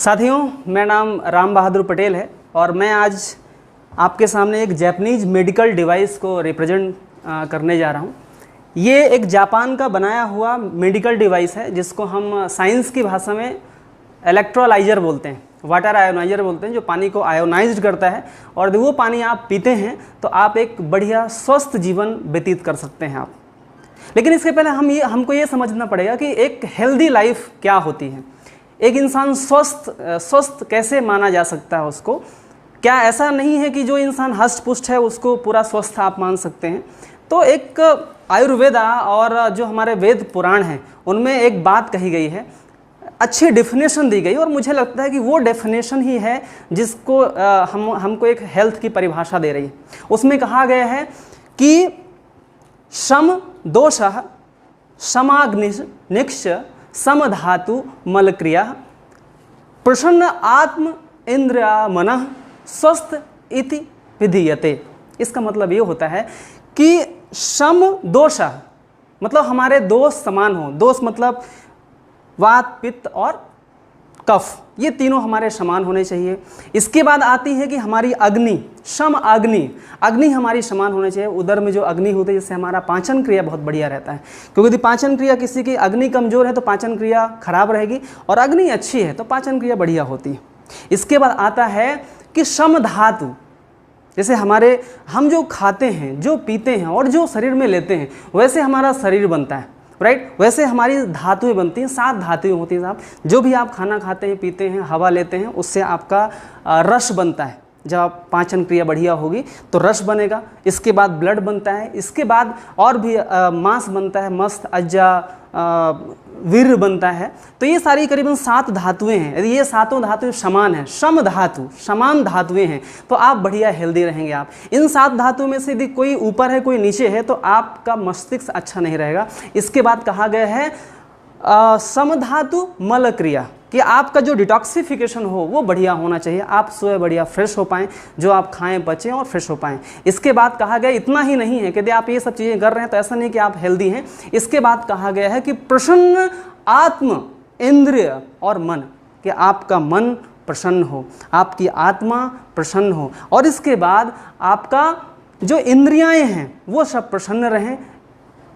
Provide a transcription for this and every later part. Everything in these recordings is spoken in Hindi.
साथियों, मेरा नाम राम बहादुर पटेल है और मैं आज आपके सामने एक जापानीज मेडिकल डिवाइस को रिप्रेजेंट करने जा रहा हूँ। ये एक जापान का बनाया हुआ मेडिकल डिवाइस है जिसको हम साइंस की भाषा में इलेक्ट्रोलाइजर बोलते हैं, वाटर आयोनाइजर बोलते हैं, जो पानी को आयोनाइज्ड करता है और वो पानी आप पीते हैं तो आप एक बढ़िया स्वस्थ जीवन व्यतीत कर सकते हैं आप। लेकिन इसके पहले हमको ये समझना पड़ेगा कि एक हेल्दी लाइफ क्या होती है, एक इंसान स्वस्थ कैसे माना जा सकता है उसको। क्या ऐसा नहीं है कि जो इंसान हष्ट पुष्ट है उसको पूरा स्वस्थ आप मान सकते हैं? तो एक आयुर्वेदा और जो हमारे वेद पुराण हैं उनमें एक बात कही गई है, अच्छी डेफिनेशन दी गई और मुझे लगता है कि वो डेफिनेशन ही है जिसको हमको एक हेल्थ की परिभाषा दे रही है। उसमें कहा गया है कि शम दोषः शमाग्निश्च समधातु मलक्रिया प्रसन्न आत्म इंद्रिया मनः स्वस्थ इति विधीयते। इसका मतलब ये होता है कि शम दोष मतलब हमारे दोष समान हो। दोष मतलब वात पित्त और कफ, ये तीनों हमारे समान होने चाहिए। इसके बाद आती है कि हमारी अग्नि, शम अग्नि हमारी समान होनी चाहिए। उदर में जो अग्नि होती है जिससे हमारा पाचन क्रिया बहुत बढ़िया रहता है, क्योंकि यदि पाचन क्रिया किसी की अग्नि कमजोर है तो पाचन क्रिया खराब रहेगी और अग्नि अच्छी है तो पाचन क्रिया बढ़िया होती है। इसके बाद आता है कि सम धातु, जैसे हम जो खाते हैं, जो पीते हैं और जो शरीर में लेते हैं वैसे हमारा शरीर बनता है, राइट। वैसे हमारी धातुएं बनती हैं, 7 धातुएं होती हैं साहब। जो भी आप खाना खाते हैं, पीते हैं, हवा लेते हैं, उससे आपका रस बनता है। जब आप पाचन क्रिया बढ़िया होगी तो रस बनेगा। इसके बाद ब्लड बनता है, इसके बाद और भी मांस बनता है, मस्त, अज्जा, वीर्य बनता है। तो ये सारी करीबन 7 धातुएं हैं। यदि ये 7 धातुएं समान हैं, सम धातु, समान धातुएं हैं, तो आप बढ़िया हेल्दी रहेंगे। आप इन 7 धातुओं में से यदि कोई ऊपर है कोई नीचे है तो आपका मस्तिष्क अच्छा नहीं रहेगा। इसके बाद कहा गया है समधातु मल क्रिया, कि आपका जो डिटॉक्सिफिकेशन हो वो बढ़िया होना चाहिए। आप सुबह बढ़िया फ्रेश हो पाएँ, जो आप खाएं बचें और फ्रेश हो पाएँ। इसके बाद कहा गया इतना ही नहीं है कि यदि आप ये सब चीज़ें कर रहे हैं तो ऐसा नहीं कि आप हेल्दी हैं। इसके बाद कहा गया है कि प्रसन्न आत्म इंद्रिय और मन, कि आपका मन प्रसन्न हो, आपकी आत्मा प्रसन्न हो और इसके बाद आपका जो इंद्रियाएं हैं वो सब प्रसन्न रहें।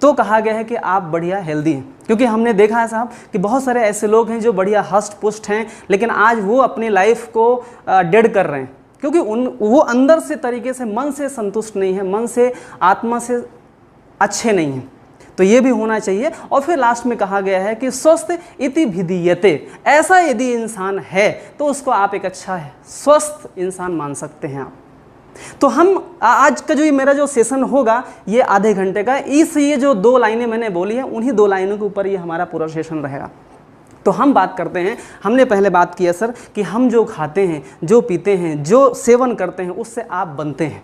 तो कहा गया है कि आप बढ़िया हेल्दी हैं। क्योंकि हमने देखा है साहब कि बहुत सारे ऐसे लोग हैं जो बढ़िया हष्ट पुष्ट हैं लेकिन आज वो अपनी लाइफ को डेड कर रहे हैं, क्योंकि वो अंदर से तरीके से मन से संतुष्ट नहीं है, मन से आत्मा से अच्छे नहीं हैं। तो ये भी होना चाहिए। और फिर लास्ट में कहा गया है कि स्वस्थ इति विधीयते, ऐसा यदि इंसान है तो उसको आप एक अच्छा है स्वस्थ इंसान मान सकते हैं आप। तो हम आज का जो मेरा जो सेशन होगा ये आधे घंटे का, ये जो 2 लाइनें मैंने बोली हैं उन्हीं 2 लाइनों के ऊपर ये हमारा पूरा सेशन रहेगा। तो हम बात करते हैं, हमने पहले बात की है सर कि हम जो खाते हैं, जो पीते हैं, जो सेवन करते हैं उससे आप बनते हैं।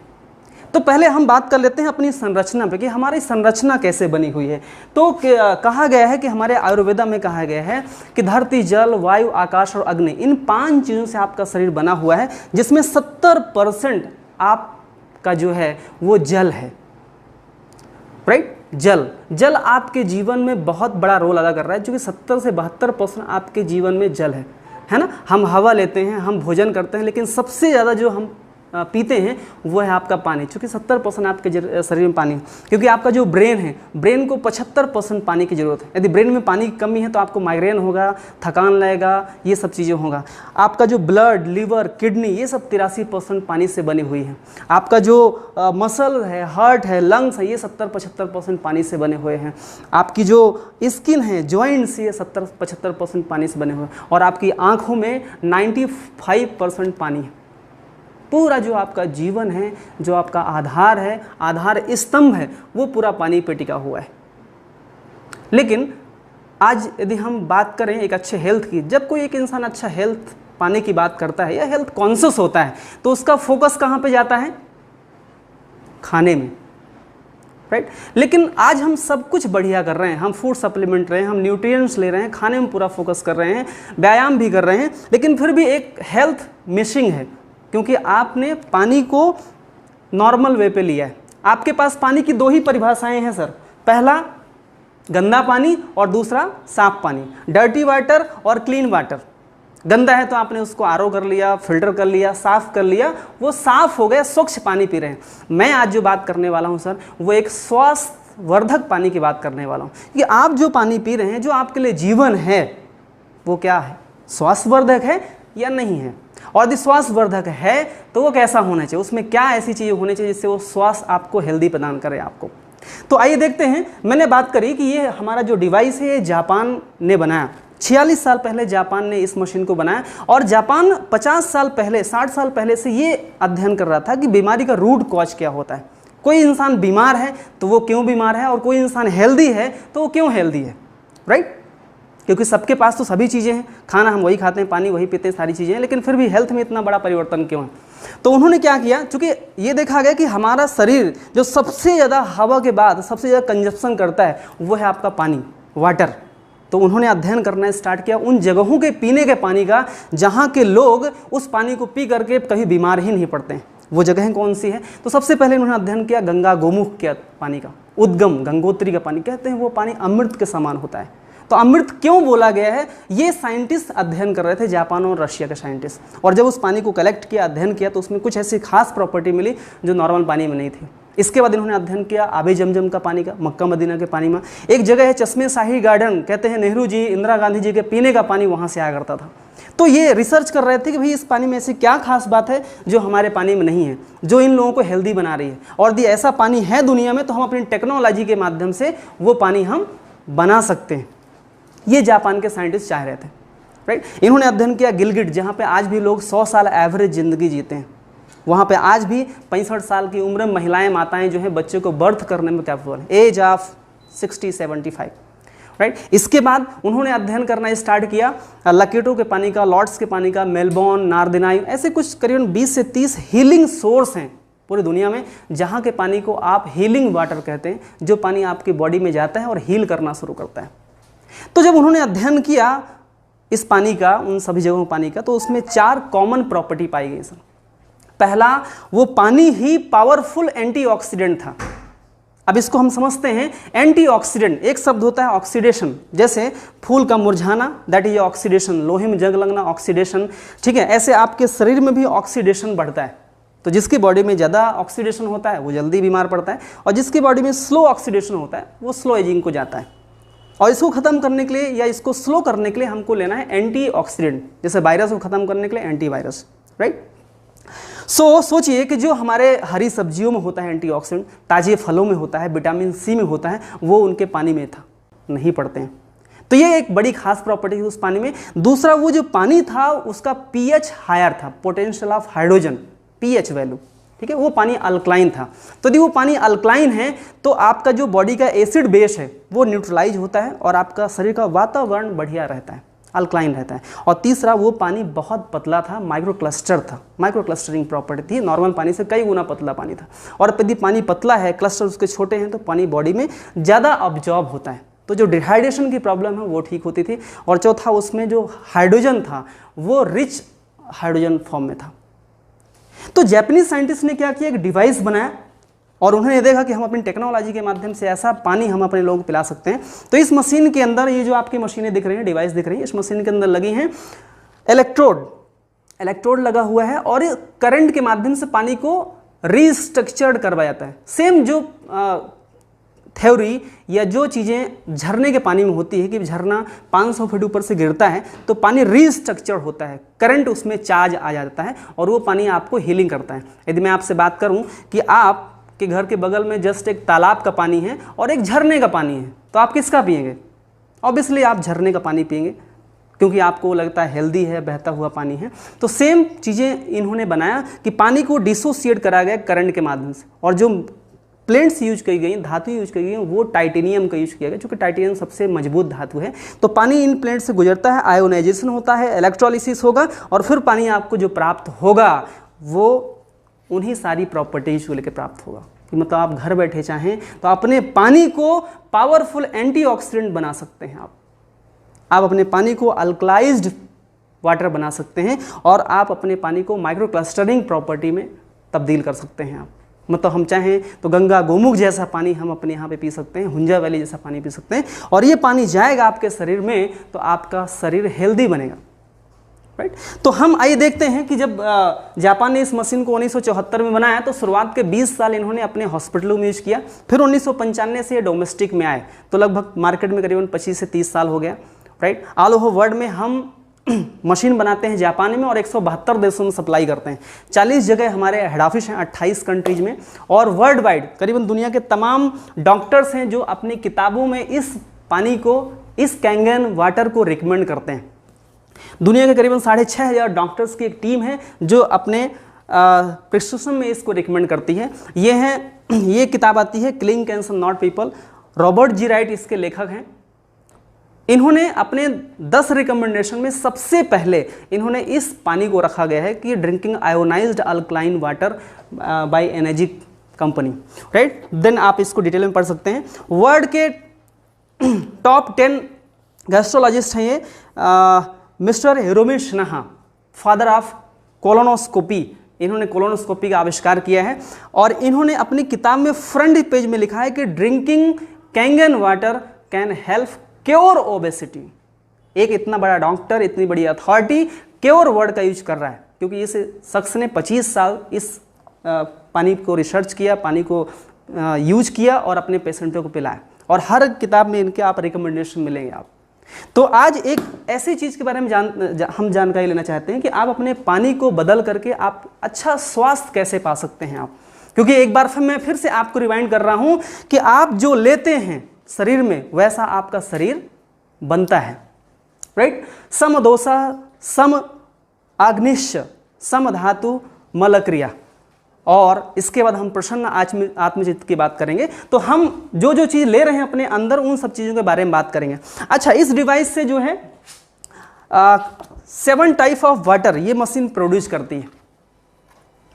तो पहले हम बात कर लेते हैं अपनी संरचना पे कि हमारी संरचना कैसे बनी हुई है। तो कहा गया है कि हमारे आयुर्वेदा में कहा गया है कि धरती, जल, वायु, आकाश और अग्नि, इन 5 चीज़ों से आपका शरीर बना हुआ है, जिसमें 70% आपका जो है वो जल है, राइट। जल आपके जीवन में बहुत बड़ा रोल अदा कर रहा है, क्योंकि 70 से 72% आपके जीवन में जल है ना। हम हवा लेते हैं, हम भोजन करते हैं, लेकिन सबसे ज़्यादा जो हम पीते हैं वो है आपका पानी, क्योंकि 70% आपके शरीर में पानी है। क्योंकि आपका जो ब्रेन है, ब्रेन को 75% पानी की ज़रूरत है। यदि ब्रेन में पानी की कमी है तो आपको माइग्रेन होगा, थकान लगेगा, ये सब चीज़ें होगा। आपका जो ब्लड, लिवर, किडनी, ये सब 83% पानी से बनी हुई है। आपका जो मसल है, हार्ट है, लंग्स है, ये 70-75% पानी से बने हुए हैं। आपकी जो स्किन है, जॉइंट्स, ये 70-75% पानी से बने हुए हैं। और आपकी आँखों में 95% पानी है। पूरा जो आपका जीवन है, जो आपका आधार है, आधार स्तंभ है, वो पूरा पानी पे टिका हुआ है। लेकिन आज यदि हम बात करें एक अच्छे हेल्थ की, जब कोई एक इंसान अच्छा हेल्थ पाने की बात करता है या हेल्थ कॉन्शियस होता है तो उसका फोकस कहाँ पे जाता है? खाने में, राइट। लेकिन आज हम सब कुछ बढ़िया कर रहे हैं, हम फूड सप्लीमेंट रहे हैं, हम न्यूट्रिएंट्स ले रहे हैं, खाने में पूरा फोकस कर रहे हैं, व्यायाम भी कर रहे हैं, लेकिन फिर भी एक हेल्थ मिसिंग है, क्योंकि आपने पानी को नॉर्मल वे पे लिया है। आपके पास पानी की 2 ही परिभाषाएं हैं सर, पहला गंदा पानी और दूसरा साफ पानी, डर्टी वाटर और क्लीन वाटर। गंदा है तो आपने उसको आरओ कर लिया, फिल्टर कर लिया, साफ कर लिया, वो साफ हो गया, स्वच्छ पानी पी रहे हैं। मैं आज जो बात करने वाला हूँ सर, वो एक स्वास्थ्यवर्धक पानी की बात करने वाला हूँ कि आप जो पानी पी रहे हैं, जो आपके लिए जीवन है, वो क्या है, स्वास्थ्यवर्धक है या नहीं है। और यदि स्वास्थ्यवर्धक है तो वो कैसा होना चाहिए, उसमें क्या ऐसी चीज़ें होनी चाहिए जिससे वो स्वास्थ्य आपको हेल्दी प्रदान करे आपको। तो आइए देखते हैं। मैंने बात करी कि ये हमारा जो डिवाइस है ये जापान ने बनाया। 46 साल पहले जापान ने इस मशीन को बनाया और जापान 50 साल पहले, 60 साल पहले से ये अध्ययन कर रहा था कि बीमारी का रूट कॉज क्या होता है। कोई इंसान बीमार है तो वो क्यों बीमार है, और कोई इंसान हेल्दी है तो वो क्यों हेल्दी है, राइट। क्योंकि सबके पास तो सभी चीज़ें हैं, खाना हम वही खाते हैं, पानी वही पीते हैं, सारी चीज़ें हैं, लेकिन फिर भी हेल्थ में इतना बड़ा परिवर्तन क्यों है। तो उन्होंने क्या किया, चूँकि ये देखा गया कि हमारा शरीर जो सबसे ज़्यादा हवा के बाद सबसे ज़्यादा कंजप्शन करता है वो है आपका पानी, वाटर। तो उन्होंने अध्ययन करना स्टार्ट किया उन जगहों के पीने के पानी का जहाँ के लोग उस पानी को पी करके कभी बीमार ही नहीं पड़ते हैं। वो जगहें कौन सी है, तो सबसे पहले उन्होंने अध्ययन किया गंगा गोमुख के पानी का, उद्गम गंगोत्री का पानी। कहते हैं वो पानी अमृत के समान होता है। तो अमृत क्यों बोला गया है, ये साइंटिस्ट अध्ययन कर रहे थे, जापान और रशिया के साइंटिस्ट। और जब उस पानी को कलेक्ट किया, अध्ययन किया, तो उसमें कुछ ऐसी खास प्रॉपर्टी मिली जो नॉर्मल पानी में नहीं थी। इसके बाद इन्होंने अध्ययन किया आबे जमजम का पानी का, मक्का मदीना के पानी में। एक जगह है चश्मे शाही गार्डन, कहते हैं नेहरू जी, इंदिरा गांधी जी के पीने का पानी वहाँ से आया करता था। तो ये रिसर्च कर रहे थे कि भाई इस पानी में ऐसी क्या खास बात है जो हमारे पानी में नहीं है, जो इन लोगों को हेल्दी बना रही है। और यदि ऐसा पानी है दुनिया में तो हम अपनी टेक्नोलॉजी के माध्यम से वो पानी हम बना सकते हैं। ये जापान के साइंटिस्ट चाह रहे थे, राइट। इन्होंने अध्ययन किया गिलगिट, जहाँ पे आज भी लोग 100 साल एवरेज ज़िंदगी जीते हैं। वहाँ पे आज भी 65 साल की उम्र में महिलाएं, माताएं जो हैं बच्चे को बर्थ करने में कैपेबल है, एज ऑफ 60-75, राइट। इसके बाद उन्होंने अध्ययन करना स्टार्ट किया लकेटो के पानी का, लॉर्ड्स के पानी का, मेलबॉर्न, नार्दिनाई, ऐसे कुछ करीबन 20 से 30 हीलिंग सोर्स हैं पूरी दुनिया में, जहाँ के पानी को आप हीलिंग वाटर कहते हैं, जो पानी आपकी बॉडी में जाता है और हील करना शुरू करता है। तो जब उन्होंने अध्ययन किया इस पानी का, उन सभी जगहों पानी का, तो उसमें 4 कॉमन प्रॉपर्टी पाई गई सर। पहला, वो पानी ही पावरफुल एंटीऑक्सीडेंट था। अब इसको हम समझते हैं, एंटीऑक्सीडेंट एक शब्द होता है ऑक्सीडेशन, जैसे फूल का मुरझाना, दैट इज ऑक्सीडेशन, लोहे में जंग लगना, ऑक्सीडेशन, ठीक है। ऐसे आपके शरीर में भी ऑक्सीडेशन बढ़ता है। तो जिसकी बॉडी में ज़्यादा ऑक्सीडेशन होता है वो जल्दी बीमार पड़ता है, और जिसकी बॉडी में स्लो ऑक्सीडेशन होता है वो स्लो एजिंग को जाता है। और इसको ख़त्म करने के लिए या इसको स्लो करने के लिए हमको लेना है एंटीऑक्सीडेंट, जैसे वायरस को ख़त्म करने के लिए एंटीवायरस, राइट। सोचिए कि जो हमारे हरी सब्जियों में होता है एंटीऑक्सीडेंट, ताजे फलों में होता है, विटामिन सी में होता है, वो उनके पानी में था, नहीं पड़ते हैं। तो ये एक बड़ी खास प्रॉपर्टी थी उस पानी में। दूसरा, वो जो पानी था उसका पीएच हायर था, potential of hydrogen, pH value, ठीक है। वो पानी अल्कलाइन था। तो यदि वो पानी अल्कलाइन है तो आपका जो बॉडी का एसिड बेस है वो न्यूट्रलाइज होता है और आपका शरीर का वातावरण बढ़िया रहता है, अल्कलाइन रहता है। और तीसरा, वो पानी बहुत पतला था, माइक्रो क्लस्टर था, माइक्रो क्लस्टरिंग प्रॉपर्टी थी, नॉर्मल पानी से कई गुना पतला पानी था। और यदि पानी पतला है, क्लस्टर उसके छोटे हैं, तो पानी बॉडी में ज़्यादा ऑब्जॉर्ब होता है, तो जो डिहाइड्रेशन की प्रॉब्लम है वो ठीक होती थी। और चौथा, उसमें जो हाइड्रोजन था वो रिच हाइड्रोजन फॉर्म में था। तो जापानीज साइंटिस्ट ने क्या किया, एक डिवाइस बनाया और उन्होंने देखा कि हम अपनी टेक्नोलॉजी के माध्यम से ऐसा पानी हम अपने लोगों को पिला सकते हैं। तो इस मशीन के अंदर, ये जो आपकी मशीनें दिख रही हैं, डिवाइस दिख रही है, इस मशीन के अंदर लगी हैं इलेक्ट्रोड लगा हुआ है, और करंट के माध्यम से पानी को रीस्ट्रक्चर्ड करवाया जाता है। सेम जो थ्योरी या जो चीज़ें झरने के पानी में होती है कि झरना 500 फीट ऊपर से गिरता है तो पानी रीस्ट्रक्चर होता है, करंट उसमें चार्ज आ जाता है और वो पानी आपको हीलिंग करता है। यदि मैं आपसे बात करूं कि आपके घर के बगल में जस्ट एक तालाब का पानी है और एक झरने का पानी है, तो आप किसका पिएंगे? ऑब्वियसली आप झरने का पानी पिएंगे, क्योंकि आपको लगता है हेल्दी है, बहता हुआ पानी है। तो सेम चीज़ें इन्होंने बनाया कि पानी को डिसोसिएट करा गया करंट के माध्यम से, और जो प्लेट्स यूज की गई, धातु यूज की गई, वो टाइटेनियम का यूज किया गया, क्योंकि टाइटेनियम सबसे मजबूत धातु है। तो पानी इन प्लेट से गुजरता है, आयोनाइजेशन होता है, इलेक्ट्रोलिसिस होगा, और फिर पानी आपको जो प्राप्त होगा वो उन्हीं सारी प्रॉपर्टीज को लेकर प्राप्त होगा। कि मतलब आप घर बैठे चाहें तो अपने पानी को पावरफुल एंटीऑक्सीडेंट बना सकते हैं। आप अपने पानी को अल्कलाइज्ड वाटर बना सकते हैं, और आप अपने पानी को माइक्रो क्लस्टरिंग प्रॉपर्टी में तब्दील कर सकते हैं। आप मतलब हम चाहें तो गंगा गोमुख जैसा पानी हम अपने यहाँ पे पी सकते हैं, हुंजा वैली जैसा पानी पी सकते हैं, और ये पानी जाएगा आपके शरीर में तो आपका शरीर हेल्दी बनेगा, राइट। तो हम आइए देखते हैं कि जब जापान ने इस मशीन को 1974 में बनाया तो शुरुआत के 20 साल इन्होंने अपने हॉस्पिटलों में यूज किया, फिर 1995 से ये डोमेस्टिक में आए, तो लगभग मार्केट में करीबन 25 से 30 साल हो गया, राइट। ऑल ओवर वर्ल्ड में हम मशीन बनाते हैं जापान में और 172 देशों में सप्लाई करते हैं। 40 जगह हमारे हेड ऑफिस हैं 28 कंट्रीज में, और वर्ल्ड वाइड करीबन दुनिया के तमाम डॉक्टर्स हैं जो अपनी किताबों में इस पानी को, इस कैंगन वाटर को रिकमेंड करते हैं। दुनिया के करीबन 6500 डॉक्टर्स की एक टीम है जो अपने प्रिस्क्रिप्शन में इसको रिकमेंड करती है। ये किताब आती है clean cancer not people, Robert G Wright इसके लेखक हैं। इन्होंने अपने 10 रिकमेंडेशन में सबसे पहले इन्होंने इस पानी को रखा गया है कि drinking ionised alkaline water by energy company, right. Then आप इसको डिटेल में पढ़ सकते हैं। वर्ल्ड के टॉप 10 गैस्ट्रोलॉजिस्ट हैं ये, mister Hiromi Sinha, father of colonoscopy, इन्होंने कोलोनोस्कोपी का आविष्कार किया है, और इन्होंने अपनी किताब में फ्रंट पेज में लिखा है कि drinking Kangen water can help cure obesity. एक इतना बड़ा डॉक्टर, इतनी बड़ी अथॉरिटी क्योर वर्ड का यूज कर रहा है, क्योंकि इस शख्स ने 25 साल इस पानी को रिसर्च किया, पानी को यूज किया और अपने पेशेंटों को पिलाया, और हर किताब में इनके आप रिकमेंडेशन मिलेंगे आप। तो आज एक ऐसी चीज़ के बारे में हम जानकारी लेना चाहते हैं कि आप अपने पानी को बदल करके आप अच्छा स्वास्थ्य कैसे पा सकते हैं आप, क्योंकि एक बार मैं फिर से आपको रिमाइंड कर रहा हूं कि आप जो लेते हैं शरीर में वैसा आपका शरीर बनता है, राइट। सम दोषा सम आग्निश्य सम धातु मलक्रिया, और इसके बाद हम प्रसन्न आत्मचित्त की बात करेंगे। तो हम जो जो चीज़ ले रहे हैं अपने अंदर उन सब चीज़ों के बारे में बात करेंगे। अच्छा, इस डिवाइस से जो है 7 टाइप ऑफ वाटर ये मशीन प्रोड्यूस करती है,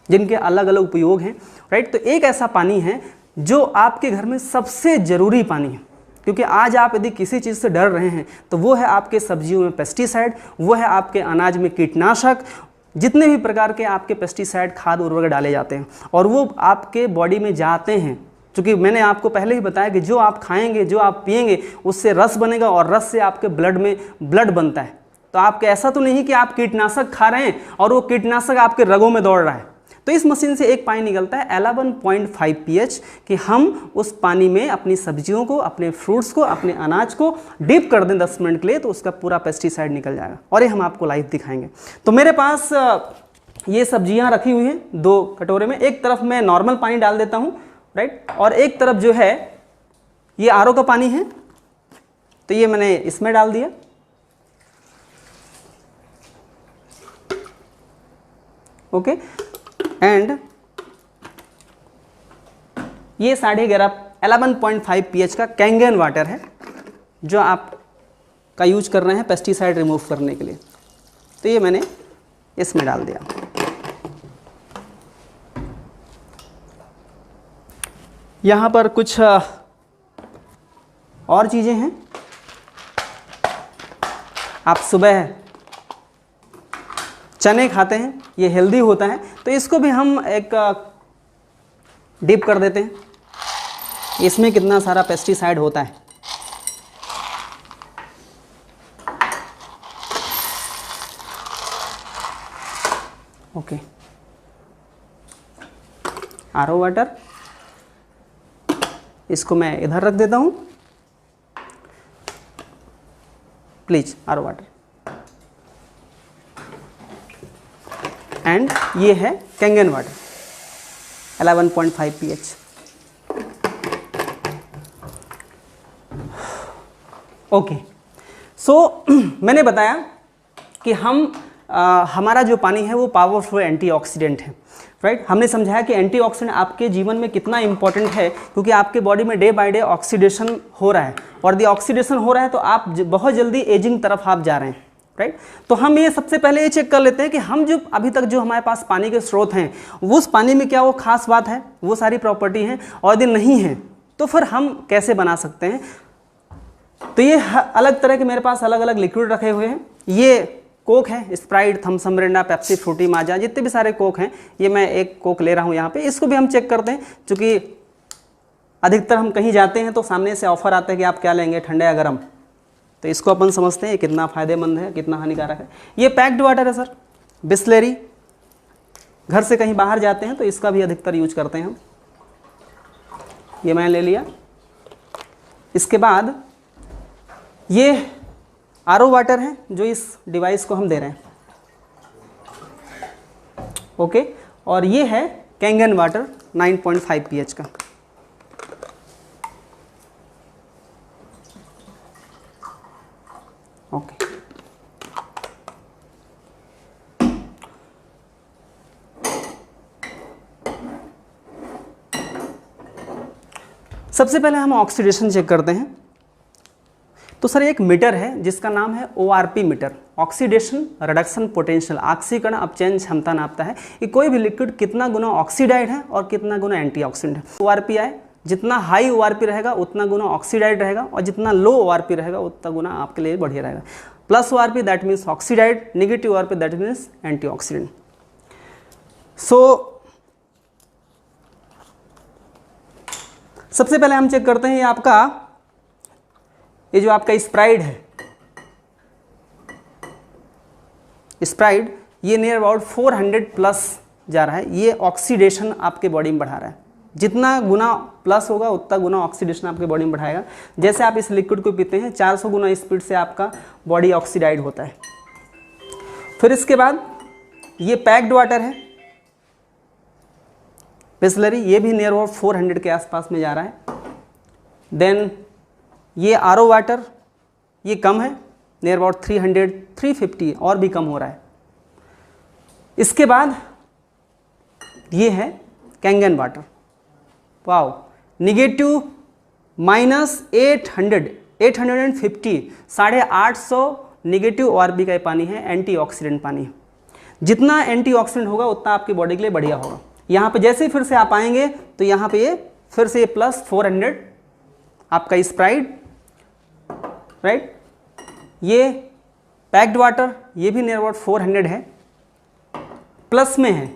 जिनके अलग अलग उपयोग हैं, राइट। तो एक ऐसा पानी है जो आपके घर में सबसे ज़रूरी पानी है, क्योंकि आज आप यदि किसी चीज़ से डर रहे हैं तो वो है आपके सब्जियों में पेस्टिसाइड, वो है आपके अनाज में कीटनाशक, जितने भी प्रकार के आपके पेस्टिसाइड खाद उर्वरक डाले जाते हैं, और वो आपके बॉडी में जाते हैं। क्योंकि मैंने आपको पहले ही बताया कि जो आप खाएंगे, जो आप पिएंगे, उससे रस बनेगा, और रस से आपके ब्लड में ब्लड बनता है। तो आपके ऐसा तो नहीं कि आप कीटनाशक खा रहे हैं और वो कीटनाशक आपके रगों में दौड़ रहा है। तो इस मशीन से एक पानी निकलता है 11.5 pH कि हम उस पानी में अपनी सब्जियों को, अपने फ्रूट्स को, अपने अनाज को डिप कर दें 10 मिनट के लिए, तो उसका पूरा पेस्टिसाइड निकल जाएगा, और ये हम आपको लाइव दिखाएंगे। तो मेरे पास ये सब्जियां रखी हुई हैं 2 कटोरे में। एक तरफ मैं नॉर्मल पानी डाल देता हूँ, राइट, और एक तरफ जो है ये आरओ का पानी है, तो ये मैंने इसमें डाल दिया। ओके, एंड ये 11.5 pH का कैंगन वाटर है जो आप का यूज कर रहे हैं पेस्टिसाइड रिमूव करने के लिए। तो ये मैंने इसमें डाल दिया। यहाँ पर कुछ और चीज़ें हैं। आप सुबह चने खाते हैं, ये हेल्दी होता है, तो इसको भी हम एक डिप कर देते हैं। इसमें कितना सारा पेस्टिसाइड होता है। ओके, आरओ वाटर, इसको मैं इधर रख देता हूं। प्लीज, आरओ वाटर, एंड ये है कैंगन वाटर 11.5 pH। ओके, सो मैंने बताया कि हमारा जो पानी है वो पावरफुल एंटीऑक्सीडेंट है, राइट। हमने समझाया कि एंटीऑक्सीडेंट आपके जीवन में कितना इंपॉर्टेंट है, क्योंकि आपके बॉडी में डे बाय डे ऑक्सीडेशन हो रहा है, और यदि ऑक्सीडेशन हो रहा है तो आप बहुत जल्दी एजिंग तरफ आप जा रहे हैं, राइट। तो हम ये सबसे पहले ये चेक कर लेते हैं कि हम जो अभी तक जो हमारे पास पानी के स्रोत हैं उस पानी में क्या वो खास बात है, वो सारी प्रॉपर्टी हैं, और यदि नहीं है तो फिर हम कैसे बना सकते हैं। तो ये अलग तरह के मेरे पास अलग अलग लिक्विड रखे हुए हैं। ये कोक है, Sprite, Thums up, Mirinda, Pepsi, Frooti, Maaza, जितने भी सारे कोक हैं, ये मैं एक कोक ले रहा हूँ यहाँ पे। इसको भी हम चेक करते हैं, क्योंकि अधिकतर हम कहीं जाते हैं तो सामने से ऑफर आता है कि आप क्या लेंगे, ठंडा या गर्म। तो इसको अपन समझते हैं कितना फ़ायदेमंद है, कितना हानिकारक है। ये पैक्ड वाटर है सर, बिस्लेरी। घर से कहीं बाहर जाते हैं तो इसका भी अधिकतर यूज करते हैं हम। ये मैंने ले लिया। इसके बाद ये आरओ वाटर है जो इस डिवाइस को हम दे रहे हैं, ओके। और ये है कैंगन वाटर 9.5 pH का। ओके, सबसे पहले हम ऑक्सीडेशन चेक करते हैं। तो सर एक मीटर है जिसका नाम है ORP meter, oxidation reduction potential, ऑक्सीकरण अपचयन क्षमता नापता है कि कोई भी लिक्विड कितना गुना ऑक्सीडाइड है और कितना गुना एंटीऑक्सीडेंट है। ORP आए, जितना हाई ORP रहेगा उतना गुना ऑक्सीडाइड रहेगा, और जितना लो ORP रहेगा उतना गुना आपके लिए बढ़िया रहेगा। Plus ORP that means oxidised, negative ORP that means antioxidant. So सबसे पहले हम चेक करते हैं ये जो आपका स्प्राइड है, स्प्राइड ये नियर अबाउट 400 प्लस जा रहा है। ये ऑक्सीडेशन आपके बॉडी में बढ़ा रहा है। जितना गुना प्लस होगा उतना गुना ऑक्सीडेशन आपके बॉडी में बढ़ाएगा। जैसे आप इस लिक्विड को पीते हैं 400 गुना स्पीड से आपका बॉडी ऑक्सीडाइड होता है। फिर इसके बाद ये पैक्ड वाटर है बिस्लरी, ये भी नियर अबाउट 400 के आसपास में जा रहा है। देन ये आरओ वाटर, ये कम है, नियर अबाउट 300 350 और भी कम हो रहा है। इसके बाद ये है Kangen water, wow, negative -800 850 850 negative ORP का ये पानी है, एंटीऑक्सीडेंट पानी है। जितना एंटीऑक्सीडेंट होगा उतना आपकी बॉडी के लिए बढ़िया होगा। यहाँ पे जैसे ही फिर से आप आएंगे तो यहाँ पे ये फिर से ये प्लस 400 आपका स्प्राइट, राइट। ये पैक्ड वाटर, ये भी नियर अबाउट 400 है, प्लस में है,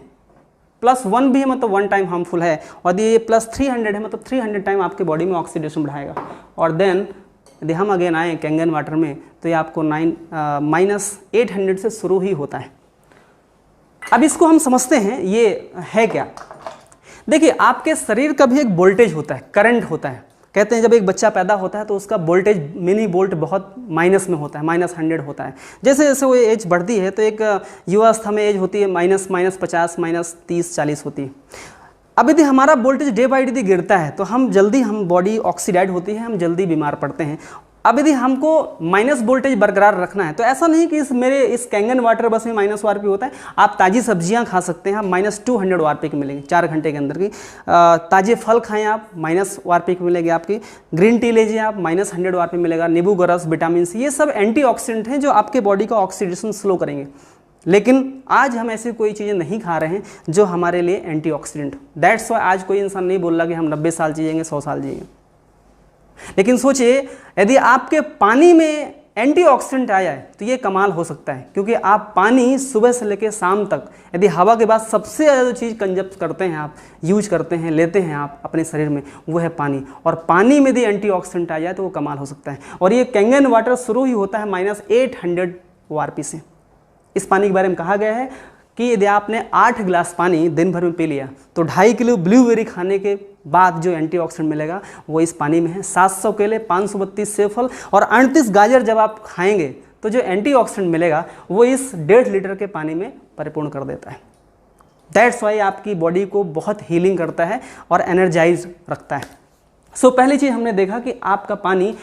+1 भी है मतलब 1 टाइम हार्मफुल है, और ये +300 है मतलब 300 टाइम आपके बॉडी में ऑक्सीडेशन बढ़ाएगा। और देन यदि हम अगेन आए कैंगन वाटर में तो ये आपको -800 से शुरू ही होता है। अब इसको हम समझते हैं ये है क्या। देखिए आपके शरीर का भी एक वोल्टेज होता है, करंट होता है। कहते हैं जब एक बच्चा पैदा होता है तो उसका वोल्टेज मिनी वोल्ट बहुत माइनस में होता है, -100 होता है। जैसे जैसे वो एज बढ़ती है तो एक युवावस्था में एज होती है -50 -30 40 होती है। अब यदि हमारा वोल्टेज डे बाई डे गिरता है तो हम बॉडी ऑक्सीडाइड होती है, हम जल्दी बीमार पड़ते हैं। अब यदि हमको माइनस वोल्टेज बरकरार रखना है तो ऐसा नहीं कि इस कैंगन वाटर बस में -ORP होता है। आप ताज़ी सब्जियां खा सकते हैं, आप -200 ORP की मिलेंगी 4 घंटे के अंदर की। ताज़े फल खाएं आप, -ORP की मिलेगी आपकी। ग्रीन टी लीजिए आप, -100 ORP मिलेगा। नींबू का रस, विटामिन सी, ये सब एंटीऑक्सीडेंट हैं जो आपके बॉडी का ऑक्सीडेशन स्लो करेंगे। लेकिन आज हम ऐसी कोई चीज़ें नहीं खा रहे हैं जो हमारे लिए एंटीऑक्सीडेंट। दैट्स वाई आज कोई इंसान नहीं बोल रहा कि हम 90 साल जिएंगे, 100 साल जिएंगे। लेकिन सोचिए यदि आपके पानी में एंटीऑक्सीडेंट आया है तो ये कमाल हो सकता है, क्योंकि आप पानी सुबह से लेकर शाम तक, यदि हवा के बाद सबसे ज़्यादा जो चीज़ कंजप्ट करते हैं, आप यूज करते हैं, लेते हैं आप अपने शरीर में, वो है पानी। और पानी में यदि एंटीऑक्सीडेंट आ जाए तो वो कमाल हो सकता है। और ये कैंगन वाटर शुरू ही होता है -800 ORP से। इस पानी के बारे में कहा गया है कि यदि आपने 8 गिलास पानी दिन भर में पी लिया तो 2.5 किलो ब्लूबेरी खाने के बाद जो एंटीऑक्सीडेंट मिलेगा वो इस पानी में है। 700 केले, 532 सेब फल और 38 गाजर जब आप खाएंगे तो जो एंटीऑक्सीडेंट मिलेगा वो इस 1.5 लीटर के पानी में परिपूर्ण कर देता है। दैट्स वाई आपकी बॉडी को बहुत हीलिंग करता है और एनर्जाइज रखता है। सो पहली चीज़ हमने देखा कि आपका पानी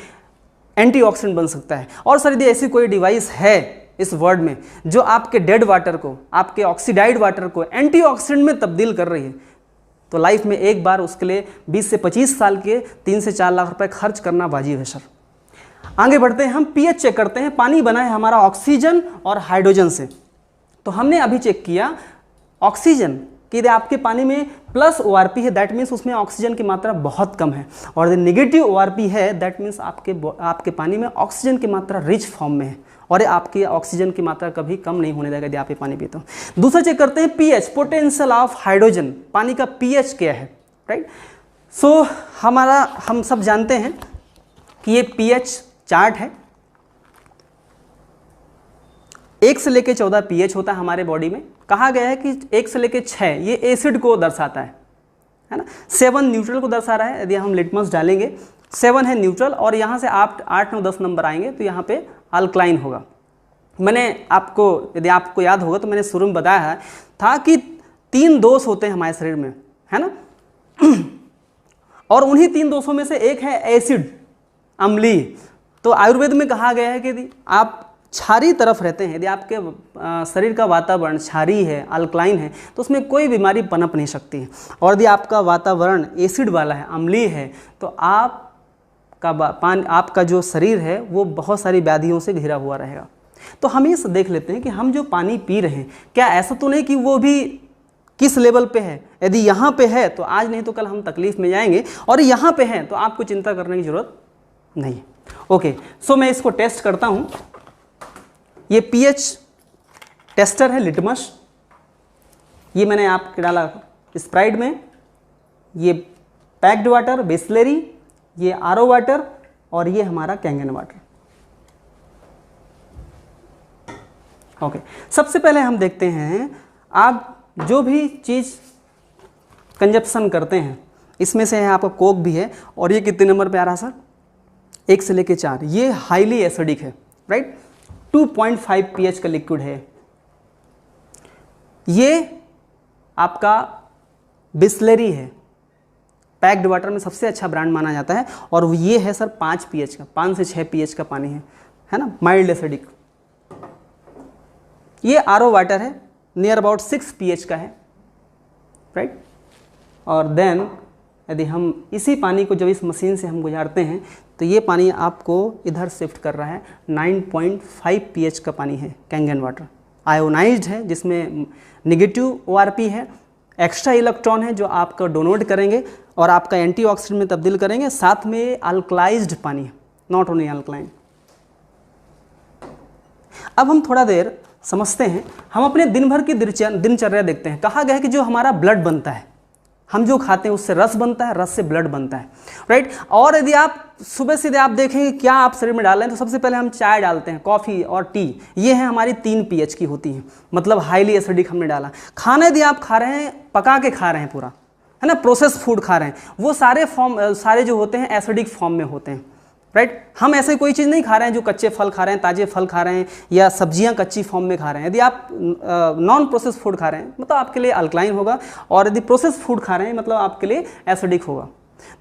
एंटीऑक्सीडेंट बन सकता है। और सर यदि ऐसी कोई डिवाइस है इस वर्ल्ड में जो आपके डेड वाटर को, आपके ऑक्सीडाइड वाटर को एंटीऑक्सीडेंट में तब्दील कर रही है, तो लाइफ में एक बार उसके लिए 20 से 25 साल के 3 से 4 लाख रुपए खर्च करना वाजिब है सर। आगे बढ़ते हैं, हम पीएच चेक करते हैं। पानी बना है हमारा ऑक्सीजन और हाइड्रोजन से, तो हमने अभी चेक किया ऑक्सीजन कि यदि आपके पानी में प्लस ORP है दैट मीन्स उसमें ऑक्सीजन की मात्रा बहुत कम है, और यदि नेगेटिव ORP है दैट मीन्स आपके पानी में ऑक्सीजन की मात्रा रिच फॉर्म में है, और आपकी ऑक्सीजन की मात्रा कभी कम नहीं होने देगा यदि आप ये पानी पीते हो। दूसरा चेक करते हैं पीएच, पोटेंशियल ऑफ हाइड्रोजन। पानी का पीएच क्या है, राइट। सो हम सब जानते हैं कि ये पीएच चार्ट है, 1 से लेके 14 pH होता है हमारे बॉडी में। कहा गया है कि 1 से लेके 6 ये एसिड को दर्शाता है ना। 7 न्यूट्रल को दर्शा रहा है। यदि हम लिटमस डालेंगे 7 है न्यूट्रल और यहाँ से आप 8, 9, 10 नंबर आएंगे तो यहाँ पे अल्कलाइन होगा। मैंने आपको, यदि आपको याद होगा तो मैंने शुरू में बताया था कि 3 दोष होते हैं हमारे शरीर में, है ना। और उन्हीं 3 दोषों में से एक है एसिड, अम्लीय। तो आयुर्वेद में कहा गया है कि यदि आप क्षारीय तरफ रहते हैं, यदि आपके शरीर का वातावरण क्षारीय है, अल्कलाइन है, तो उसमें कोई बीमारी पनप नहीं सकती है। और यदि आपका वातावरण एसिड वाला है, अम्लीय है, तो आपका जो शरीर है वो बहुत सारी व्याधियों से घिरा हुआ रहेगा। तो हम ये देख लेते हैं कि हम जो पानी पी रहे हैं, क्या ऐसा तो नहीं कि वो भी किस लेवल पे है। यदि यहाँ पे है तो आज नहीं तो कल हम तकलीफ में जाएंगे, और यहाँ पे है तो आपको चिंता करने की जरूरत नहीं है। ओके, सो मैं इसको टेस्ट करता हूँ। ये pH टेस्टर है लिटमस। ये मैंने आपके डाला स्प्राइट में, ये पैक्ड वाटर बिस्लेरी, ये आरओ वाटर और ये हमारा कैंगन वाटर। ओके, सबसे पहले हम देखते हैं, आप जो भी चीज़ कंजप्शन करते हैं, इसमें से है आपका कोक भी है, और ये कितने नंबर पे आ रहा है सर? 1 से लेके 4। ये हाईली एसिडिक है, राइट। 2.5 pH का लिक्विड है। ये आपका बिस्लेरी है, पैक्ड वाटर में सबसे अच्छा ब्रांड माना जाता है, और ये है सर 5 pH का, 5 से 6 pH का पानी है ना, माइल्ड एसिडिक। ये आरओ वाटर है, नियर अबाउट 6 pH का है, राइट। और देन यदि हम इसी पानी को जब इस मशीन से हम गुजारते हैं तो ये पानी आपको इधर शिफ्ट कर रहा है। 9.5 pH का पानी है कैंगन वाटर, आयोनाइज्ड है, जिसमें नेगेटिव ORP है, एक्स्ट्रा इलेक्ट्रॉन है जो आपका डोनेट करेंगे और आपका एंटीऑक्सीडेंट में तब्दील करेंगे, साथ में अल्कलाइज्ड पानी है, नॉट ओनली अल्कलाइन। अब हम थोड़ा देर समझते हैं, हम अपने दिन भर की दिनचर्या देखते हैं। कहा गया है कि जो हमारा ब्लड बनता है, हम जो खाते हैं उससे रस बनता है, रस से ब्लड बनता है, राइट। और यदि आप सुबह से आप देखेंगे क्या आप शरीर में डाल रहे हैं, तो सबसे पहले हम चाय डालते हैं, कॉफ़ी और टी, ये है हमारी 3 pH की होती है, मतलब हाईली एसिडिक हमने डाला। खाना यदि आप खा रहे हैं, पका के खा रहे हैं पूरा, है ना, प्रोसेस फूड खा रहे हैं, वो सारे जो होते हैं एसिडिक फॉर्म में होते हैं, राइट। हम ऐसे कोई चीज़ नहीं खा रहे हैं जो कच्चे फल खा रहे हैं, ताजे फल खा रहे हैं, या सब्जियां कच्ची फॉर्म में खा रहे हैं। यदि आप नॉन प्रोसेस फूड खा रहे हैं मतलब आपके लिए अल्कलाइन होगा, और यदि प्रोसेस फूड खा रहे हैं मतलब आपके लिए एसिडिक होगा।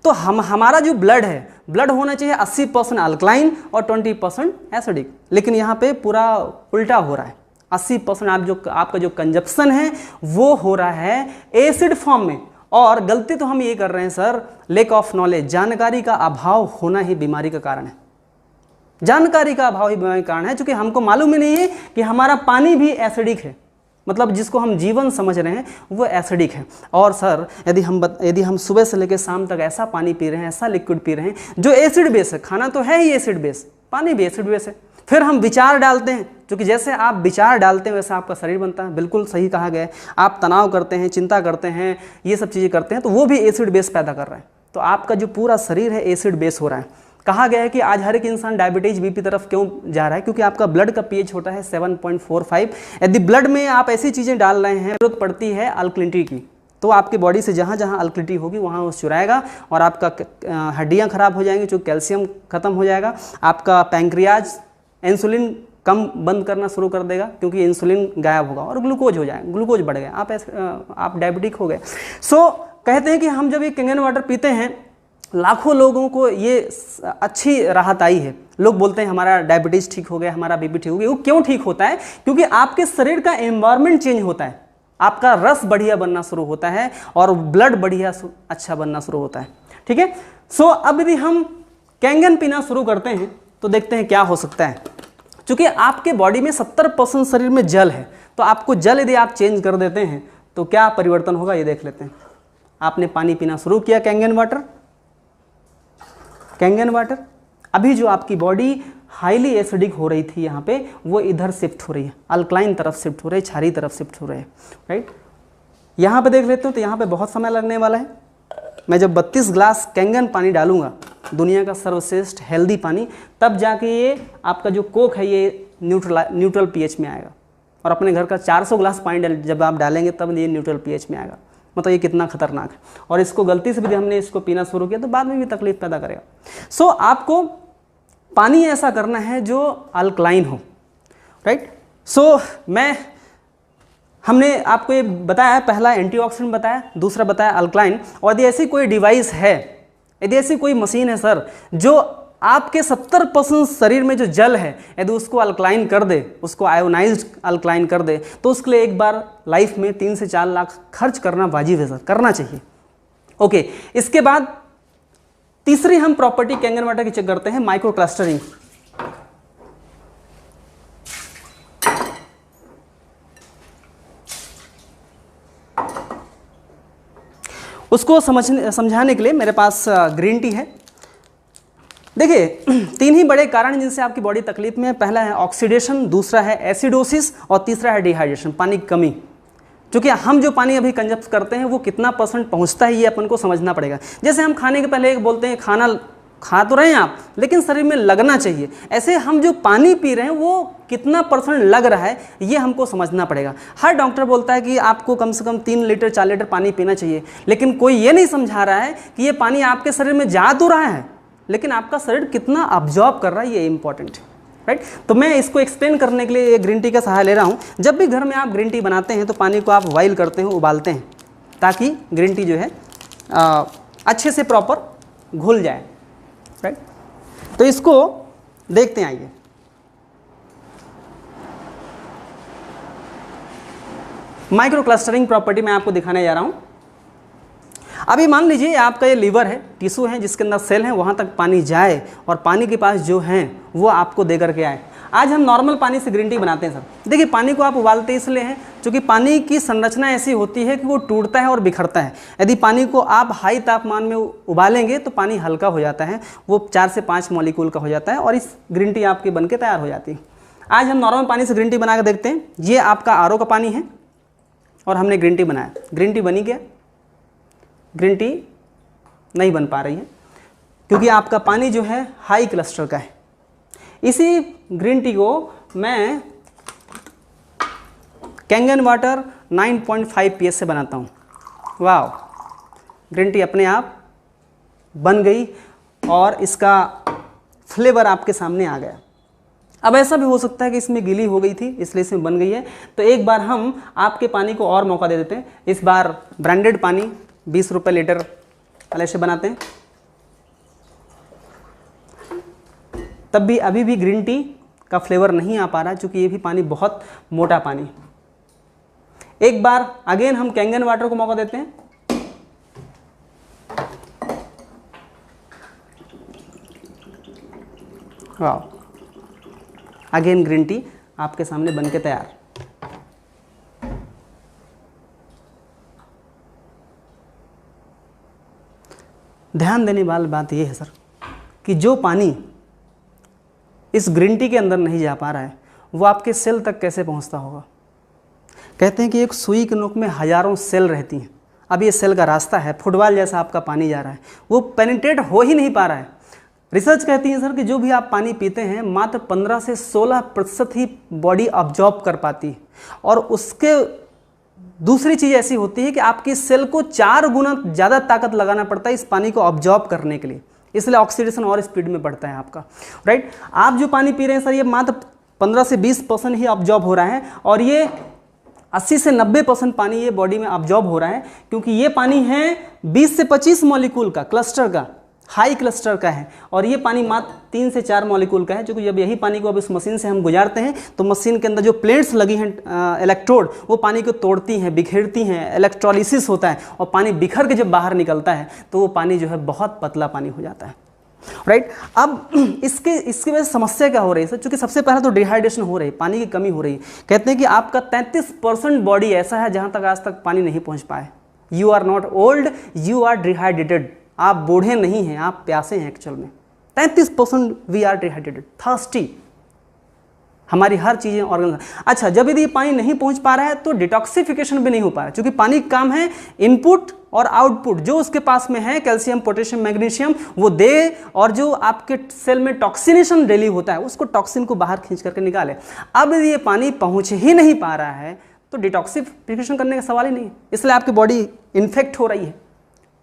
तो हमारा जो ब्लड है, ब्लड होना चाहिए 80% अल्कलाइन और 20% एसिडिक, लेकिन यहाँ पे पूरा उल्टा हो रहा है। 80% आपका जो कंजप्शन है वो हो रहा है एसिड फॉर्म में। और गलती तो हम ये कर रहे हैं सर, लैक ऑफ नॉलेज, जानकारी का अभाव होना ही बीमारी का कारण है। जानकारी का अभाव ही बीमारी का कारण है, क्योंकि हमको मालूम ही नहीं है कि हमारा पानी भी एसिडिक है, मतलब जिसको हम जीवन समझ रहे हैं वो एसिडिक है। और सर यदि हम सुबह से लेकर शाम तक ऐसा पानी पी रहे हैं, ऐसा लिक्विड पी रहे हैं जो एसिड बेस है, खाना तो है ही एसिड बेस, पानी भी एसिड बेस है, फिर हम विचार डालते हैं, क्योंकि जैसे आप विचार डालते हैं वैसा आपका शरीर बनता है। बिल्कुल सही कहा गया है। आप तनाव करते हैं, चिंता करते हैं, ये सब चीज़ें करते हैं, तो वो भी एसिड बेस पैदा कर रहा है। तो आपका जो पूरा शरीर है एसिड बेस हो रहा है। कहा गया है कि आज हर एक इंसान डायबिटीज बीपी तरफ क्यों जा रहा है, क्योंकि आपका ब्लड का pH होता है 7.45। यदि ब्लड में आप ऐसी चीज़ें डाल रहे हैं, जरूरत पड़ती है अल्कलिनिटी की, तो आपके बॉडी से जहाँ जहाँ अल्कलिनिटी होगी वहाँ वो चुराएगा और आपका हड्डियाँ खराब हो जाएंगी, जो कैल्शियम खत्म हो जाएगा। आपका पैंक्रियाज इंसुलिन कम बंद करना शुरू कर देगा, क्योंकि इंसुलिन गायब होगा और ग्लूकोज हो जाएगा, ग्लूकोज बढ़ गया, आप डायबिटिक हो गए। सो कहते हैं कि हम जब ये कैंगन वाटर पीते हैं, लाखों लोगों को ये अच्छी राहत आई है। लोग बोलते हैं हमारा डायबिटीज़ ठीक हो गया, हमारा बीपी ठीक हो गया। वो क्यों ठीक होता है? क्योंकि आपके शरीर का एनवायरनमेंट चेंज होता है, आपका रस बढ़िया बनना शुरू होता है और ब्लड बढ़िया अच्छा बनना शुरू होता है। ठीक है। सो अब यदि हम कैंगन पीना शुरू करते हैं तो देखते हैं क्या हो सकता है। क्योंकि आपके बॉडी में 70% शरीर में जल है, तो आपको जल यदि आप चेंज कर देते हैं तो क्या परिवर्तन होगा ये देख लेते हैं। आपने पानी पीना शुरू किया कैंगन वाटर, अभी जो आपकी बॉडी हाईली एसिडिक हो रही थी यहाँ पे, वो इधर शिफ्ट हो रही है, अल्कलाइन तरफ शिफ्ट हो रही है, क्षारीय तरफ शिफ्ट हो रही है। राइट, यहाँ पे देख लेते हो तो यहाँ पे बहुत समय लगने वाला है। मैं जब 32 ग्लास कैंगन पानी डालूंगा, दुनिया का सर्वश्रेष्ठ हेल्दी पानी, तब जाके ये आपका जो कोक है ये न्यूट्रल पीएच में आएगा। और अपने घर का 400 ग्लास पानी जब आप डालेंगे तब ये न्यूट्रल पीएच में आएगा। मतलब ये कितना खतरनाक है। और इसको गलती से भी हमने इसको पीना शुरू किया तो बाद में भी तकलीफ पैदा करेगा। सो आपको पानी ऐसा करना है जो अल्कलाइन हो, राइट। सो हमने आपको ये बताया, पहला एंटीऑक्सीडेंट बताया, दूसरा बताया अल्कलाइन। और यदि ऐसी कोई डिवाइस है, यदि ऐसी कोई मशीन है सर जो आपके 70% शरीर में जो जल है यदि उसको अल्कलाइन कर दे, उसको आयोनाइज्ड अल्कलाइन कर दे, तो उसके लिए एक बार लाइफ में 3 से 4 लाख खर्च करना वाजिब है सर, करना चाहिए। ओके, इसके बाद तीसरी हम प्रॉपर्टी कैंगन वाटर की चेक करते हैं, माइक्रो क्लस्टरिंग। उसको समझाने के लिए मेरे पास ग्रीन टी है। देखिए 3 ही बड़े कारण जिनसे आपकी बॉडी तकलीफ में है। पहला है ऑक्सीडेशन, दूसरा है एसिडोसिस और तीसरा है डिहाइड्रेशन, पानी की कमी। क्योंकि हम जो पानी अभी कंजप्ट करते हैं वो कितना % पहुंचता है ये अपन को समझना पड़ेगा। जैसे हम खाने के पहले एक बोलते हैं खाना खा तो रहे हैं आप, लेकिन शरीर में लगना चाहिए। ऐसे हम जो पानी पी रहे हैं वो कितना % लग रहा है ये हमको समझना पड़ेगा। हर डॉक्टर बोलता है कि आपको कम से कम 3 लीटर 4 लीटर पानी पीना चाहिए, लेकिन कोई ये नहीं समझा रहा है कि ये पानी आपके शरीर में जा तो रहा है, लेकिन आपका शरीर कितना अब्जॉर्ब कर रहा है ये इंपॉर्टेंट है, राइट। तो मैं इसको एक्सप्लेन करने के लिए ये ग्रीन टी का सहारा ले रहा हूँ। जब भी घर में आप ग्रीन टी बनाते हैं तो पानी को आप बॉयल करते हैं, उबालते हैं, ताकि ग्रीन टी जो है अच्छे से प्रॉपर घुल जाए, राइट। तो इसको देखते हैं, आइए। माइक्रो क्लस्टरिंग प्रॉपर्टी मैं आपको दिखाने जा रहा हूं। अभी मान लीजिए आपका ये लीवर है, टिश्यू है जिसके अंदर सेल है, वहां तक पानी जाए और पानी के पास जो है वो आपको दे करके आए। आज हम नॉर्मल पानी से ग्रीन टी बनाते हैं सर। देखिए पानी को आप उबालते इसलिए हैं क्योंकि पानी की संरचना ऐसी होती है कि वो टूटता है और बिखरता है। यदि पानी को आप हाई तापमान में उबालेंगे तो पानी हल्का हो जाता है, वो 4 से 5 मॉलिक्यूल का हो जाता है और इस ग्रीन टी आपकी बनके तैयार हो जाती है। आज हम नॉर्मल पानी से ग्रीन टी बना कर देखते हैं। ये आपका आरओ का पानी है और हमने ग्रीन टी बनाया। ग्रीन टी बनी क्या? ग्रीन टी नहीं बन पा रही है क्योंकि आपका पानी जो है हाई क्लस्टर का है। इसी ग्रीन टी को मैं कैंगन वाटर 9.5 pH से बनाता हूँ। वाह, ग्रीन टी अपने आप बन गई और इसका फ्लेवर आपके सामने आ गया। अब ऐसा भी हो सकता है कि इसमें गीली हो गई थी इसलिए इसमें बन गई है। तो एक बार हम आपके पानी को और मौका दे देते हैं। इस बार ब्रांडेड पानी 20 रुपये लीटर वाले से बनाते हैं। तब भी अभी भी ग्रीन टी का फ्लेवर नहीं आ पा रहा क्योंकि ये भी पानी बहुत मोटा पानी। एक बार अगेन हम कैंगन वाटर को मौका देते हैं। वाह, अगेन ग्रीन टी आपके सामने बनके तैयार। ध्यान देने वाली बात यह है सर कि जो पानी इस ग्रीन टी के अंदर नहीं जा पा रहा है वो आपके सेल तक कैसे पहुंचता होगा। कहते हैं कि एक सुई के नोक में हजारों सेल रहती हैं। अब ये सेल का रास्ता है, फुटबॉल जैसा आपका पानी जा रहा है, वो पेनिट्रेट हो ही नहीं पा रहा है। रिसर्च कहती है सर कि जो भी आप पानी पीते हैं मात्र 15 से 16% ही बॉडी अब्जॉर्ब कर पाती है। और उसके दूसरी चीज़ ऐसी होती है कि आपकी सेल को 4 गुना ज़्यादा ताकत लगाना पड़ता है इस पानी को अब्जॉर्ब करने के लिए, इसलिए ऑक्सीडेशन और स्पीड में बढ़ता है आपका, राइट। आप जो पानी पी रहे हैं सर ये मात्र 15 से 20% ही अब्जॉर्ब हो रहा है और ये 80 से 90% पानी ये बॉडी में अब्जॉर्ब हो रहा है क्योंकि ये पानी है 20 से 25 मॉलिक्यूल का, क्लस्टर का, हाई क्लस्टर का है। और ये पानी मात्र 3 से 4 मॉलिक्यूल का है क्योंकि जब यही पानी को अब इस मशीन से हम गुजारते हैं तो मशीन के अंदर जो प्लेट्स लगी हैं इलेक्ट्रोड, वो पानी को तोड़ती हैं, बिखेरती हैं, इलेक्ट्रोलिसिस होता है और पानी बिखर के जब बाहर निकलता है तो वो पानी जो है बहुत पतला पानी हो जाता है, राइट। अब इसकी वजह से समस्या क्या हो रही है सर? क्योंकि सबसे पहले तो डिहाइड्रेशन हो रही है, पानी की कमी हो रही है। कहते हैं कि आपका 33% बॉडी ऐसा है जहां तक आज तक पानी नहीं पहुंच पाए। You are not old, you are dehydrated. आप बूढ़े नहीं हैं, आप प्यासे हैं एक्चुअल में। 33% वी आर डिहाइड्रेटेड, थर्स्टी। हमारी हर चीज़ें ऑर्गन। अच्छा, जब यदि पानी नहीं पहुंच पा रहा है तो डिटॉक्सिफिकेशन भी नहीं हो पा रहा है, क्योंकि पानी का काम है इनपुट और आउटपुट, जो उसके पास में है कैल्शियम, पोटेशियम, मैग्नीशियम वो दे, और जो आपके सेल में टॉक्सिनेशन डेली होता है उसको टॉक्सिन को बाहर खींच करके निकाले। अब यदि ये पानी पहुंच ही नहीं पा रहा है तो डिटॉक्सिफिकेशन करने का सवाल ही नहीं है, इसलिए आपकी बॉडी इन्फेक्ट हो रही है,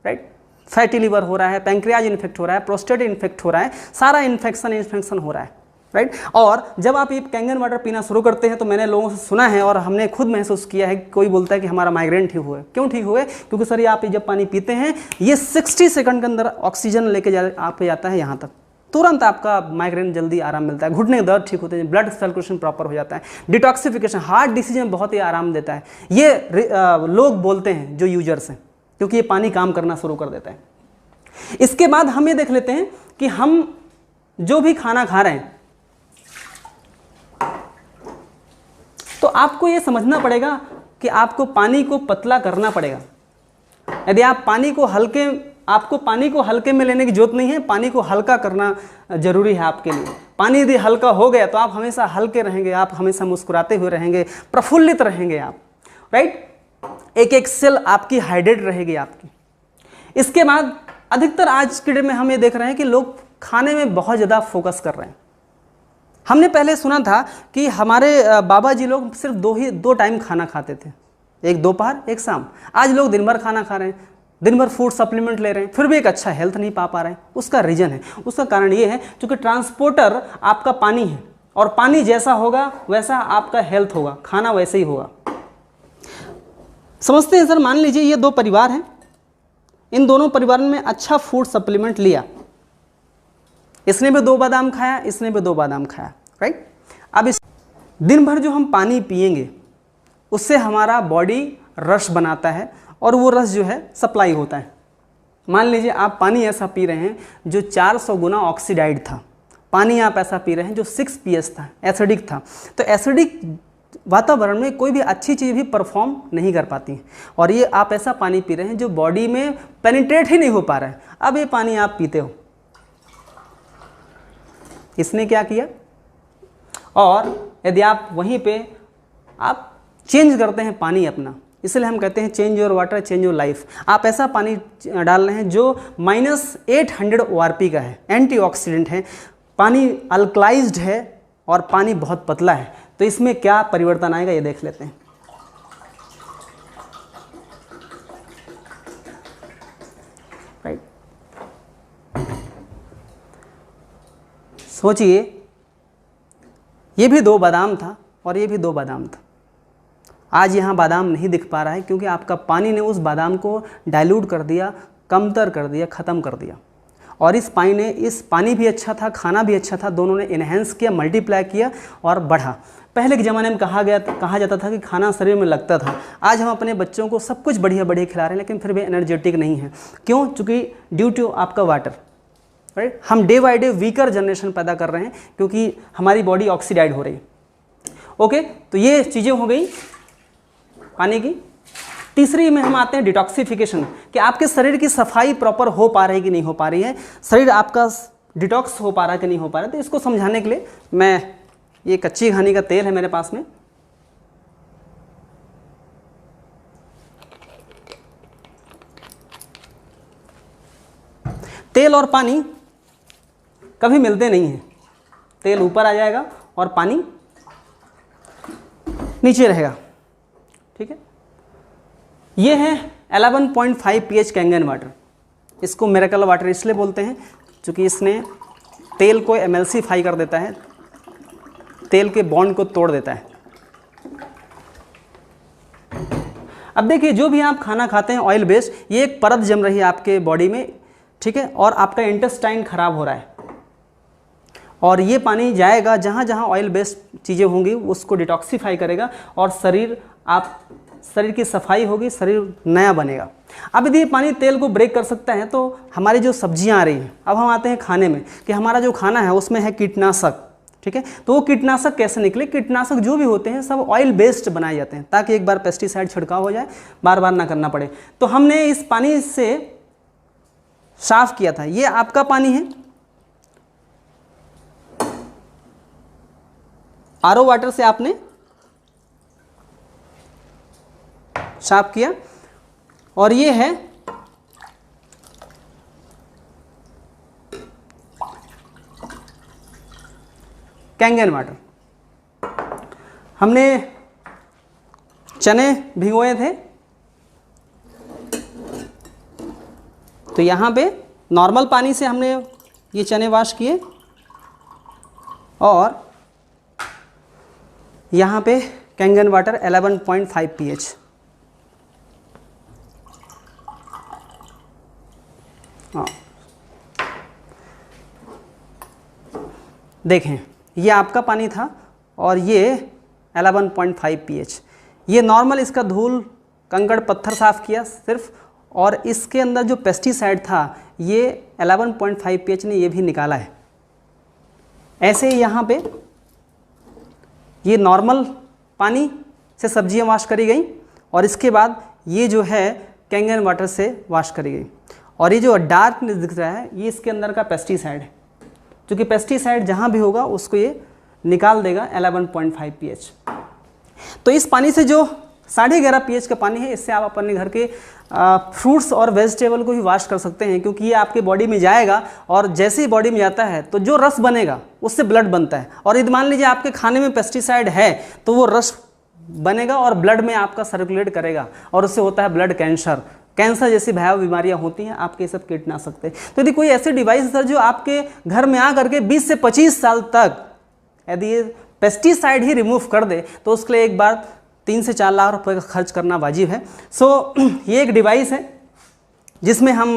राइट। फैटी लिवर हो रहा है, पैंक्रियाज इन्फेक्ट हो रहा है, प्रोस्टेट इन्फेक्ट हो रहा है, सारा इन्फेक्शन हो रहा है, राइट। और जब आप ये कैंगन वाटर पीना शुरू करते हैं तो मैंने लोगों से सुना है और हमने खुद महसूस किया है, कोई बोलता है कि हमारा माइग्रेन ठीक हुआ है। क्यों ठीक हुए? क्योंकि सर ये आप जब पानी पीते हैं ये 60 सेकंड के अंदर ऑक्सीजन लेके आपको जाता है यहाँ तक, तुरंत आपका माइग्रेन जल्दी आराम मिलता है, घुटने के दर्द ठीक होते हैं, ब्लड सर्कुलेशन प्रॉपर हो जाता है, डिटॉक्सिफिकेशन, हार्ट डिसीज में बहुत ही आराम देता है। ये लोग बोलते हैं जो यूजर्स हैं, क्योंकि ये पानी काम करना शुरू कर देता है। इसके बाद हम ये देख लेते हैं कि हम जो भी खाना खा रहे हैं तो आपको ये समझना पड़ेगा कि आपको पानी को पतला करना पड़ेगा। यदि आप आपको पानी को हल्के में लेने की जरूरत नहीं है, पानी को हल्का करना जरूरी है आपके लिए। पानी यदि हल्का हो गया तो आप हमेशा हल्के रहेंगे, आप हमेशा मुस्कुराते हुए रहेंगे, प्रफुल्लित रहेंगे आप, राइट। एक एक सेल आपकी हाइड्रेट रहेगी आपकी। इसके बाद अधिकतर आज के डेट में हम ये देख रहे हैं कि लोग खाने में बहुत ज़्यादा फोकस कर रहे हैं। हमने पहले सुना था कि हमारे बाबा जी लोग सिर्फ दो टाइम खाना खाते थे, एक दोपहर एक शाम। आज लोग दिन भर खाना खा रहे हैं, दिन भर फूड सप्लीमेंट ले रहे हैं, फिर भी एक अच्छा हेल्थ नहीं पा रहे हैं। उसका रीज़न है, उसका कारण ये है क्योंकि ट्रांसपोर्टर आपका पानी है, और पानी जैसा होगा वैसा आपका हेल्थ होगा, खाना वैसे ही होगा। समझते हैं सर? मान लीजिए ये 2 परिवार हैं, इन दोनों परिवारों में अच्छा फूड सप्लीमेंट लिया, इसने भी 2 बादाम खाया, इसने भी 2 बादाम खाया, राइट। अब इस दिन भर जो हम पानी पिएंगे उससे हमारा बॉडी रस बनाता है, और वो रस जो है सप्लाई होता है। मान लीजिए आप पानी ऐसा पी रहे हैं जो 400 गुना ऑक्सीडाइड था, पानी आप ऐसा पी रहे हैं जो 6 pH था, एसिडिक था। तो एसिडिक वातावरण में कोई भी अच्छी चीज़ भी परफॉर्म नहीं कर पाती है, और ये आप ऐसा पानी पी रहे हैं जो बॉडी में पेनिट्रेट ही नहीं हो पा रहा है। अब ये पानी आप पीते हो, इसने क्या किया, और यदि आप वहीं पे आप चेंज करते हैं पानी अपना, इसलिए हम कहते हैं change your water change your life. आप ऐसा पानी डाल रहे हैं जो -800 ORP का है, एंटीऑक्सीडेंट है, पानी अल्कलाइज्ड है और पानी बहुत पतला है। तो इसमें क्या परिवर्तन आएगा ये देख लेते हैं। राइट, सोचिए ये भी 2 बादाम था और ये भी 2 बादाम था। आज यहाँ बादाम नहीं दिख पा रहा है क्योंकि आपका पानी ने उस बादाम को डाइल्यूट कर दिया, कमतर कर दिया, ख़त्म कर दिया। और इस पानी भी अच्छा था, खाना भी अच्छा था, दोनों ने इन्हेंस किया, मल्टीप्लाई किया और बढ़ा। पहले के ज़माने में कहा जाता था कि खाना शरीर में लगता था। आज हम अपने बच्चों को सब कुछ बढ़िया बढ़िया खिला रहे हैं लेकिन फिर भी एनर्जेटिक नहीं है। क्यों? चूँकि ड्यू टू आपका वाटर, राइट। हम day by day weaker generation पैदा कर रहे हैं क्योंकि हमारी बॉडी ऑक्सीडाइड हो रही है। ओके, तो ये चीज़ें हो गई पानी की। तीसरी में हम आते हैं डिटॉक्सिफिकेशन, कि आपके शरीर की सफाई प्रॉपर हो पा रही है कि नहीं हो पा रही है, शरीर आपका डिटॉक्स हो पा रहा है कि नहीं हो पा रहा है। तो इसको समझाने के लिए मैं, ये कच्ची घानी का तेल है मेरे पास में, तेल और पानी कभी मिलते नहीं हैं। तेल ऊपर आ जाएगा और पानी नीचे रहेगा, ठीक है। ये है 11.5 pH कैंगन वाटर। इसको मिरेकल वाटर इसलिए बोलते हैं क्योंकि इसने तेल को एमल्सिफाई कर देता है, तेल के बॉन्ड को तोड़ देता है। अब देखिए, जो भी आप खाना खाते हैं ऑयल बेस्ड, ये एक परत जम रही है आपके बॉडी में, ठीक है, और आपका इंटेस्टाइन खराब हो रहा है, और ये पानी जाएगा जहाँ जहाँ ऑयल बेस्ड चीज़ें होंगी उसको डिटॉक्सिफाई करेगा और शरीर की सफाई होगी, शरीर नया बनेगा। अब यदि पानी तेल को ब्रेक कर सकता है तो हमारी जो सब्जियां आ रही हैं, अब हम आते हैं खाने में, कि हमारा जो खाना है उसमें है कीटनाशक, ठीक है। तो वो कीटनाशक कैसे निकले? कीटनाशक जो भी होते हैं सब ऑयल बेस्ड बनाए जाते हैं ताकि एक बार पेस्टिसाइड छिड़काव हो जाए, बार बार ना करना पड़े। तो हमने इस पानी से साफ किया था, ये आपका पानी है, आरओ वाटर से आपने साफ किया, और ये है कैंगन वाटर। हमने चने भिगोए थे, तो यहाँ पे नॉर्मल पानी से हमने ये चने वॉश किए, और यहाँ पे कैंगन वाटर 11.5 pH। हाँ, देखें ये आपका पानी था और ये 11.5 pH। ये नॉर्मल इसका धूल कंकड़ पत्थर साफ़ किया सिर्फ, और इसके अंदर जो पेस्टिसाइड था ये 11.5 pH ने ये भी निकाला है। ऐसे ही यहाँ पे ये नॉर्मल पानी से सब्जियाँ वॉश करी गई, और इसके बाद ये जो है कैंगन वाटर से वॉश करी गई, और ये जो डार्कनेस दिख रहा है ये इसके अंदर का पेस्टिसाइड है, क्योंकि पेस्टिसाइड जहाँ भी होगा उसको ये निकाल देगा 11.5 pH। तो इस पानी से जो 11.5 pH का पानी है, इससे आप अपने घर के फ्रूट्स और वेजिटेबल को भी वॉश कर सकते हैं, क्योंकि ये आपके बॉडी में जाएगा, और जैसे ही बॉडी में जाता है तो जो रस बनेगा उससे ब्लड बनता है। और यदि मान लीजिए आपके खाने में पेस्टिसाइड है तो वो रस बनेगा और ब्लड में आपका सर्कुलेट करेगा, और उससे होता है ब्लड कैंसर जैसी भयावह बीमारियां होती हैं, आपके सब कीटनाशक थे। तो यदि कोई ऐसे डिवाइस है जो आपके घर में आ करके 20 से 25 साल तक यदि ये पेस्टिसाइड ही रिमूव कर दे, तो उसके लिए एक बार 3 से 4 लाख रुपए का खर्च करना वाजिब है। ये एक डिवाइस है जिसमें हम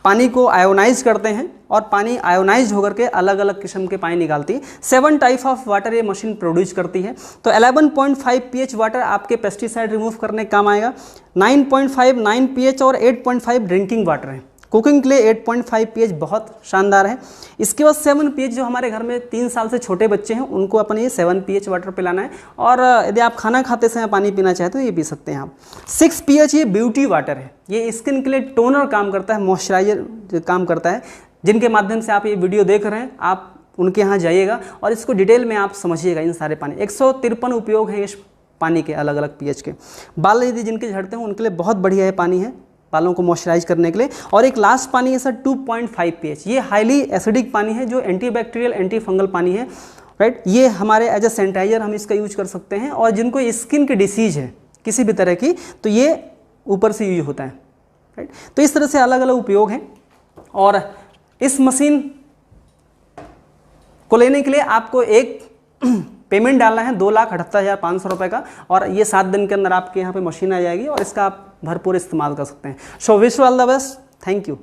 पानी को आयोनाइज करते हैं, और पानी आयोनाइज होकर के अलग अलग किस्म के पानी निकालती है। 7 टाइप ऑफ वाटर ये मशीन प्रोड्यूस करती है। तो 11.5 pH वाटर आपके पेस्टिसाइड रिमूव करने का काम आएगा। 9.5 9 pH और 8.5 ड्रिंकिंग वाटर है। कुकिंग के लिए 8.5 pH बहुत शानदार है। इसके बाद 7 pH, जो हमारे घर में 3 साल से छोटे बच्चे हैं उनको अपन ये 7 pH वाटर पिलाना है, और यदि आप खाना खाते समय पानी पीना चाहते हो ये पी सकते हैं आप। 6 pH ये ब्यूटी वाटर है। ये स्किन के लिए टोनर काम करता है, मॉइस्चराइजर काम करता है। जिनके माध्यम से आप ये वीडियो देख रहे हैं, आप उनके यहाँ जाइएगा और इसको डिटेल में आप समझिएगा। इन सारे पानी 153 उपयोग हैं इस पानी के अलग अलग pH के। बाल यदि जिनके झड़ते हैं उनके लिए बहुत बढ़िया ये पानी है, बालों को मॉइस्चराइज करने के लिए। और एक लास्ट पानी है सर 2.5 pH। ये हाईली एसिडिक पानी है, जो एंटीबैक्टीरियल एंटी फंगल पानी है, राइट। ये हमारे एज ए सैनिटाइजर हम इसका यूज कर सकते हैं, और जिनको स्किन की डिसीज है किसी भी तरह की, तो ये ऊपर से यूज होता है, राइट। तो इस तरह से अलग अलग उपयोग हैं। और इस मशीन को लेने के लिए आपको एक पेमेंट डालना है 2,78,500 रुपये का, और ये 7 दिन के अंदर आपके यहाँ पे मशीन आ जाएगी, और इसका आप भरपूर इस्तेमाल कर सकते हैं। So wish you all the best, thank you.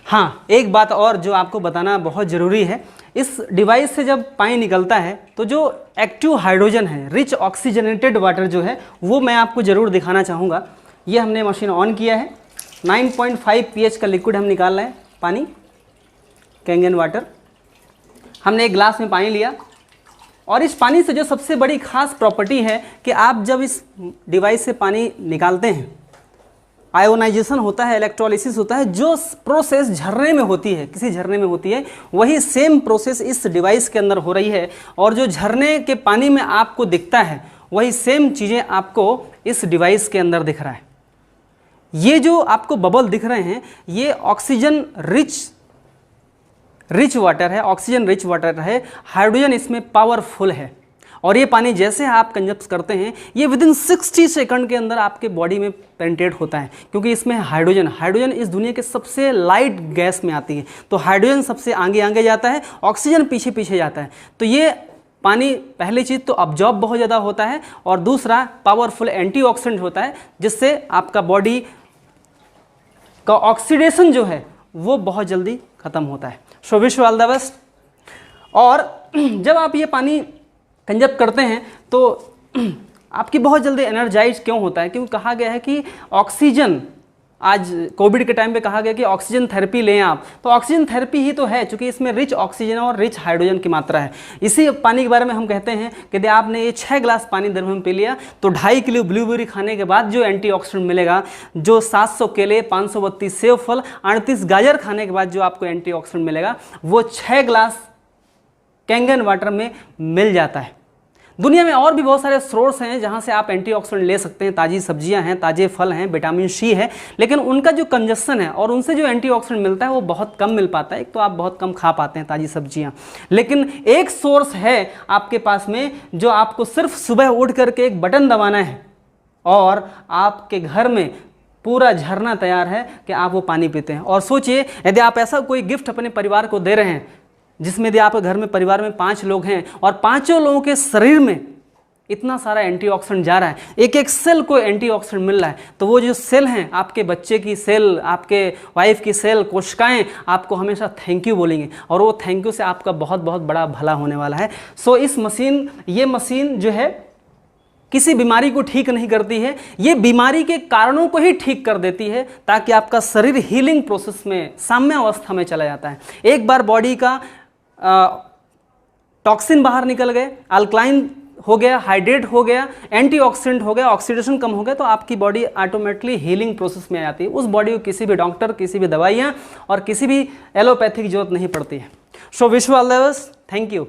हाँ, एक बात और जो आपको बताना बहुत ज़रूरी है, इस डिवाइस से जब पानी निकलता है तो जो एक्टिव हाइड्रोजन है, रिच ऑक्सीजनेटेड वाटर जो है, वो मैं आपको ज़रूर दिखाना चाहूँगा। ये हमने मशीन ऑन किया है, 9.5 pH का लिक्विड हम निकाल रहे हैं, पानी कैंगन वाटर। हमने एक ग्लास में पानी लिया, और इस पानी से जो सबसे बड़ी खास प्रॉपर्टी है कि आप जब इस डिवाइस से पानी निकालते हैं, आयोनाइजेशन होता है, इलेक्ट्रोलिसिस होता है, जो प्रोसेस झरने में होती है, किसी झरने में होती है, वही सेम प्रोसेस इस डिवाइस के अंदर हो रही है। और जो झरने के पानी में आपको दिखता है, वही सेम चीज़ें आपको इस डिवाइस के अंदर दिख रहा है। ये जो आपको बबल दिख रहे हैं, ये ऑक्सीजन रिच वाटर है, ऑक्सीजन रिच वाटर है। हाइड्रोजन इसमें पावरफुल है, और ये पानी जैसे आप कंजप्ट करते हैं, ये विदिन 60 सेकंड के अंदर आपके बॉडी में पेनिट्रेट होता है, क्योंकि इसमें हाइड्रोजन इस दुनिया के सबसे लाइट गैस में आती है। तो हाइड्रोजन सबसे आगे आगे जाता है, ऑक्सीजन पीछे पीछे जाता है। तो ये पानी पहली चीज़ तो अब्जॉर्ब बहुत ज़्यादा होता है, और दूसरा पावरफुल एंटीऑक्सीडेंट होता है, जिससे आपका बॉडी का ऑक्सीडेशन जो है वो बहुत जल्दी ख़त्म होता है। So wish you all the best. और जब आप ये पानी कंजप्ट करते हैं तो आपकी बहुत जल्दी एनर्जाइज क्यों होता है? क्योंकि कहा गया है कि ऑक्सीजन, आज कोविड के टाइम पे कहा गया कि ऑक्सीजन थेरेपी लें आप, तो ऑक्सीजन थेरेपी ही तो है, क्योंकि इसमें रिच ऑक्सीजन और रिच हाइड्रोजन की मात्रा है। इसी पानी के बारे में हम कहते हैं कि यदि आपने ये 6 ग्लास पानी दिन में पी लिया, तो 2.5 किलो ब्लूबेरी खाने के बाद जो एंटीऑक्सीडेंट मिलेगा, जो 700 केले, 532 सेब फल, 38 गाजर खाने के बाद जो आपको एंटीऑक्सीडेंट मिलेगा, वो 6 ग्लास कैंगन वाटर में मिल जाता है। दुनिया में और भी बहुत सारे सोर्स हैं जहां से आप एंटीऑक्सीडेंट ले सकते हैं। ताज़ी सब्जियां हैं, ताजे फल हैं, विटामिन सी है, लेकिन उनका जो कंजस्शन है और उनसे जो एंटीऑक्सीडेंट मिलता है वो बहुत कम मिल पाता है। एक तो आप बहुत कम खा पाते हैं ताज़ी सब्जियां, लेकिन एक सोर्स है आपके पास में जो आपको सिर्फ सुबह उठ करके एक बटन दबाना है और आपके घर में पूरा झरना तैयार है कि आप वो पानी पीते हैं। और सोचिए, यदि आप ऐसा कोई गिफ्ट अपने परिवार को दे रहे हैं जिसमें यदि आपके घर में परिवार में 5 लोग हैं और 5 लोगों के शरीर में इतना सारा एंटीऑक्सीडेंट जा रहा है, एक एक सेल को एंटीऑक्सीडेंट मिल रहा है, तो वो जो सेल हैं, आपके बच्चे की सेल, आपके वाइफ की सेल, कोशिकाएं आपको हमेशा थैंक यू बोलेंगे और वो थैंक यू से आपका बहुत बहुत बड़ा भला होने वाला है। सो ये मशीन जो है किसी बीमारी को ठीक नहीं करती है, ये बीमारी के कारणों को ही ठीक कर देती है, ताकि आपका शरीर हीलिंग प्रोसेस में साम्य अवस्था में चला जाता है। एक बार बॉडी का टॉक्सिन बाहर निकल गए, अल्कलाइन हो गया, हाइड्रेट हो गया, एंटीऑक्सीडेंट हो गया, ऑक्सीडेशन कम हो गया, तो आपकी बॉडी ऑटोमेटिकली हीलिंग प्रोसेस में आ जाती है। उस बॉडी को किसी भी डॉक्टर, किसी भी दवाइयाँ और किसी भी एलोपैथिक जरूरत नहीं पड़ती है। So wish you all the best, thank you.